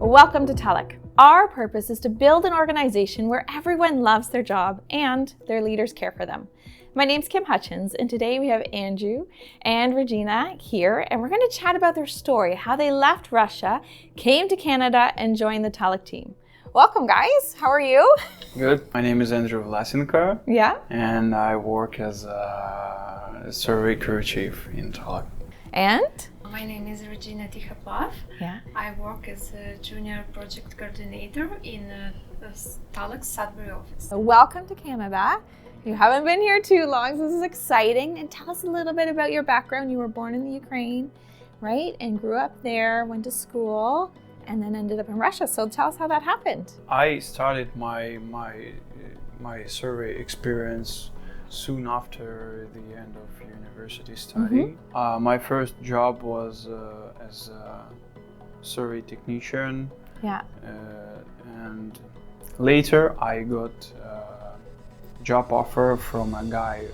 Welcome to TULLOCH. Our purpose is to build an organization where everyone loves their job and their leaders care for them. My name's Kim Hutchins, and today we have Andrew and Regina here, and we're going to chat about their story, how they left Russia, came to Canada, and joined the TULLOCH team. Welcome, guys. How are you? Good. My name is Andrew Vlasenko. Yeah. And I work as a survey crew chief in TULLOCH. And? My name is Regina Tykhoplav. Yeah. I work as a junior project coordinator in the TULLOCH Sudbury office. So welcome to Canada. You haven't been here too long, so this is exciting. And tell us a little bit about your background. You were born in the Ukraine, right? And grew up there, went to school, and then ended up in Russia. So tell us how that happened. I started my survey experience soon after the end of university study. My first job was as a survey technician. Yeah. And later I got a job offer from a guy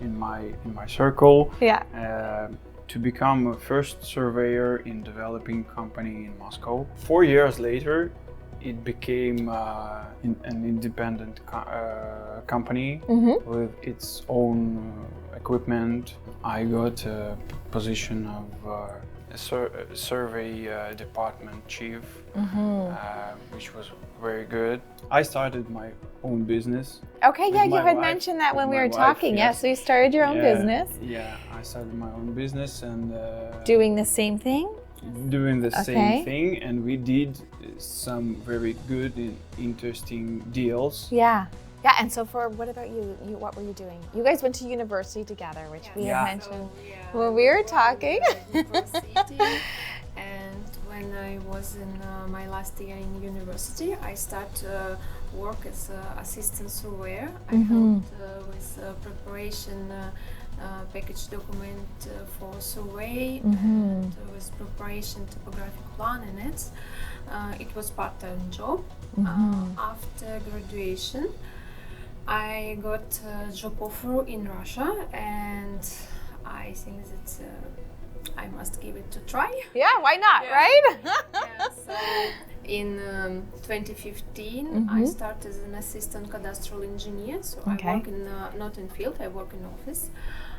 in my circle. Yeah. To become a first surveyor in developing company in Moscow. 4 years later, it became an independent company with its own equipment. I got a position of survey department chief, which was very good. I started my own business. Okay, yeah, you had mentioned that when we were talking. Yeah, so you started your own business. Yeah, I started my own business and doing the same thing? Doing the same thing, and we did some very good and interesting deals. Yeah. Yeah, and so what about you? What were you doing? You guys went to university together, which we had mentioned when we were talking. University, and when I was in my last year in university, I started work as an assistant surveyor. I helped with preparation package document for survey and with preparation topographic plan in it. It was part-time job. After graduation, I got a job offer in Russia, and I think that I must give it a try. Yeah, why not, right? So in 2015, I started as an assistant cadastral engineer. So I work in not in field, I work in office.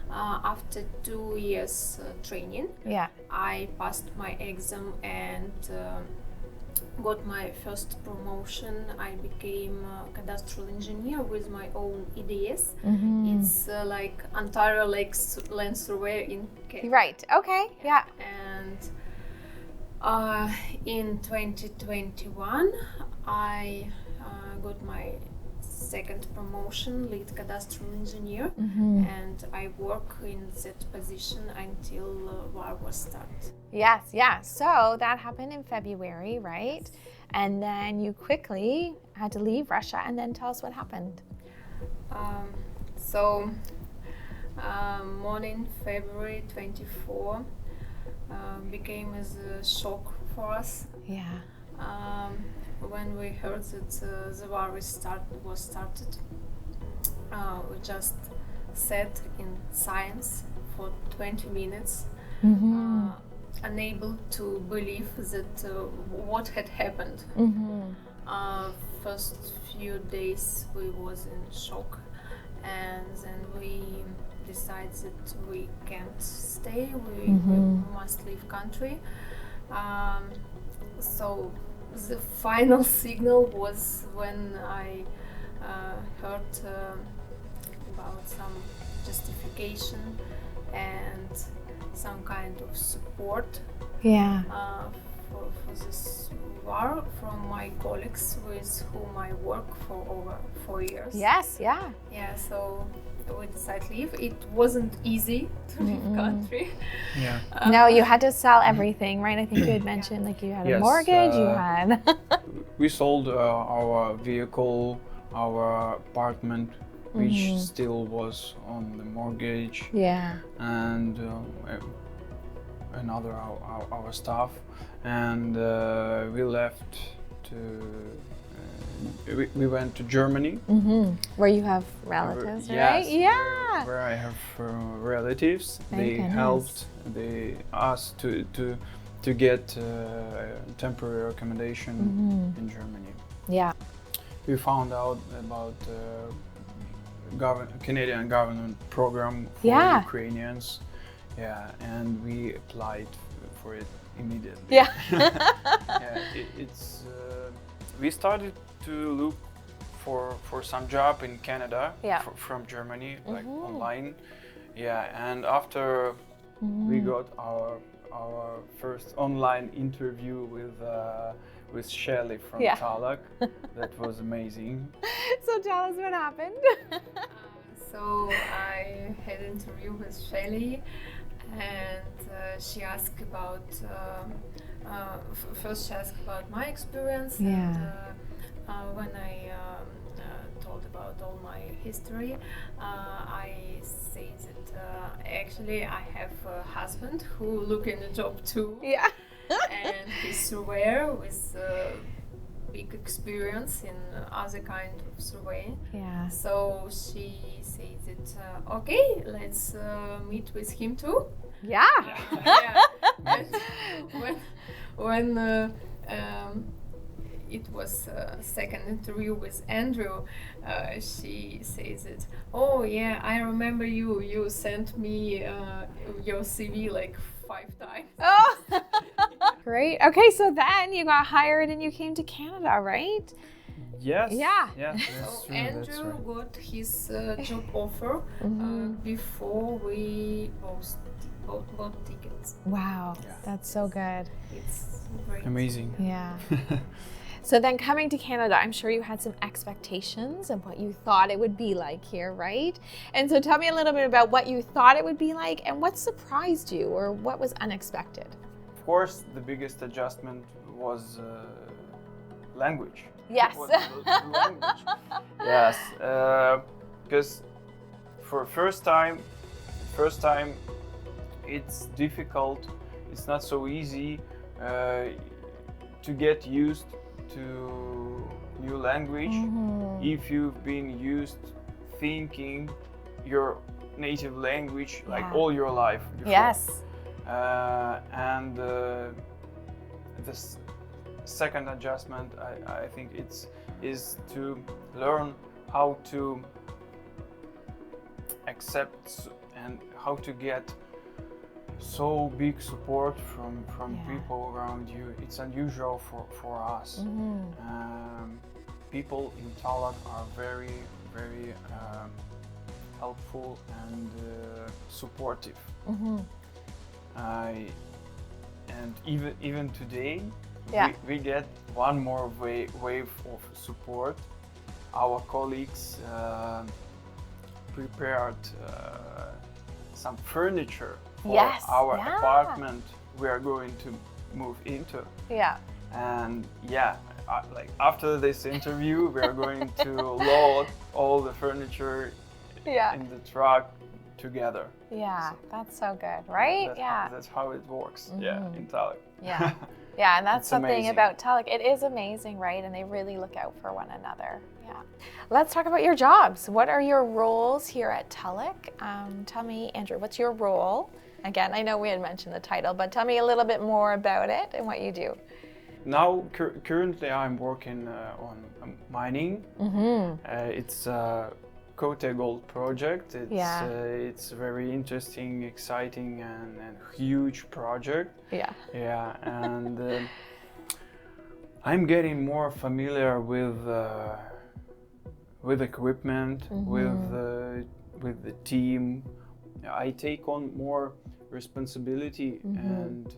After 2 years training, I passed my exam and got my first promotion. I became a cadastral engineer with my own EDS. It's like Ontario Land Surveyor in Canada. Right, okay, yeah. And in 2021, I got my second promotion, lead cadastral engineer, and I work in that position until war was started. Yes, yeah. So that happened in February, right? And then you quickly had to leave Russia, and then tell us what happened. Morning February 24 became as a shock for us. Yeah. When we heard that the war was started, we just sat in silence for 20 minutes, unable to believe that what had happened. First few days we was in shock, and then we decided that we can't stay. We must leave country. So the final signal was when I heard about some justification and some kind of support for this war from my colleagues with whom I work for over 4 years. Yes, yeah. Yeah, so we decided to leave. It wasn't easy to leave country. Yeah. No, you had to sell everything, right? I think you had mentioned like you had a mortgage, you had... We sold our vehicle, our apartment, which still was on the mortgage. Yeah. And another our stuff, and we left to. We went to Germany, where you have relatives, right? Yes, Yeah. where I have relatives. Thank They goodness. helped us to to get temporary accommodation in Germany. Yeah. We found out about Canadian government program for Ukrainians. Yeah, and we applied for it immediately. Yeah. We started to look for some job in Canada from Germany, like online. Yeah, and after we got our first online interview with Shelley from TULLOCH, that was amazing. So tell us what happened. So I had an interview with Shelley, and she asked about first she asked about my experience, and when I told about all my history, I say that actually I have a husband who looking a job too, and he's surveyor with big experience in other kind of surveying. Yeah. So she said that okay, let's meet with him too. Yeah. And when it was second interview with Andrew, she says that, oh yeah, I remember you. You sent me your CV like 5 times. Oh, great. Okay, so then you got hired and you came to Canada, right? Yes. Yeah. Yes, So Andrew got his job offer before we bought tickets. Wow, that's so good. It's great. Amazing. Yeah. So then coming to Canada, I'm sure you had some expectations of what you thought it would be like here, right? And so tell me a little bit about what you thought it would be like and what surprised you or what was unexpected. Of course, the biggest adjustment was language. Yes. Language. Yes, because for first time, it's difficult. It's not so easy to get used to new language if you've been used thinking your native language like all your life before. Yes. And the second adjustment, I think is to learn how to accept and how to get so big support from people around you. It's unusual for us. People in TULLOCH are very, very helpful and supportive. And even today, we get one more wave of support. Our colleagues prepared some furniture for our apartment we are going to move into. Yeah. And like after this interview, we are going to load all the furniture in the truck together. Yeah, so that's so good, right? That's how it works. In TULLOCH. Yeah. Yeah, and that's something amazing. about TULLOCH. It is amazing, right? And they really look out for one another. Yeah. Let's talk about your jobs. What are your roles here at TULLOCH? Tell me, Andrew, what's your role? Again, I know we had mentioned the title, but tell me a little bit more about it and what you do. Now, currently I'm working on mining. It's a Cote Gold project. It's a very interesting, exciting, and huge project. Yeah, and I'm getting more familiar with equipment, with the team. I take on more responsibility and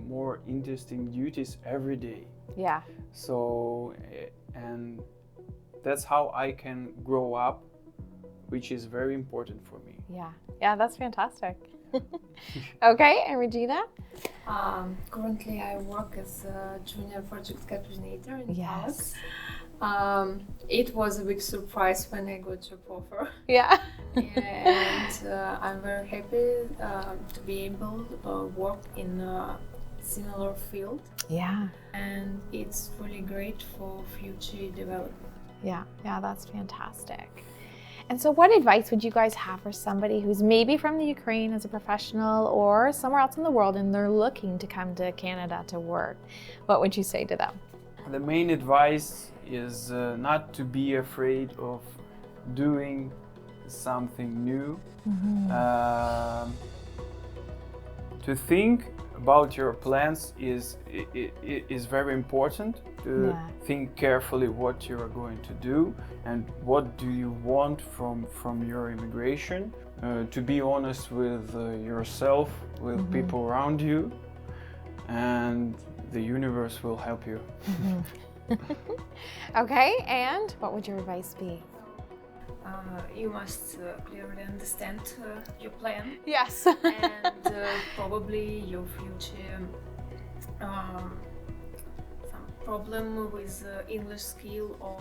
more interesting duties every day. Yeah. So, and that's how I can grow up, which is very important for me. Yeah. Yeah, that's fantastic. Okay, and Regina? Currently I work as a junior project coordinator in Yes. TULLOCH. It was a big surprise when I got job offer. Yeah. And I'm very happy to be able to work in a similar field. Yeah. And it's really great for future development. Yeah, yeah, that's fantastic. And so what advice would you guys have for somebody who's maybe from the Ukraine as a professional or somewhere else in the world and they're looking to come to Canada to work? What would you say to them? The main advice is not to be afraid of doing something new. To think about your plans is very important. To think carefully what you are going to do and what do you want from your immigration. To be honest with yourself, with people around you, and the universe will help you. Okay, and what would your advice be? You must clearly understand your plan. Yes. And probably your future some problem with English skill or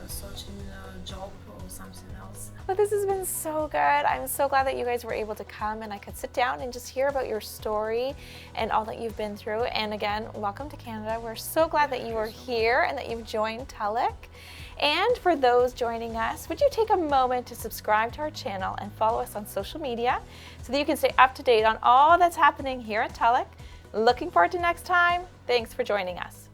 searching a job or something else. Well, this has been so good. I'm so glad that you guys were able to come and I could sit down and just hear about your story and all that you've been through. And again, welcome to Canada. We're so glad that you are here and that you've joined TULLOCH. And for those joining us, would you take a moment to subscribe to our channel and follow us on social media so that you can stay up to date on all that's happening here at TULLOCH. Looking forward to next time. Thanks for joining us.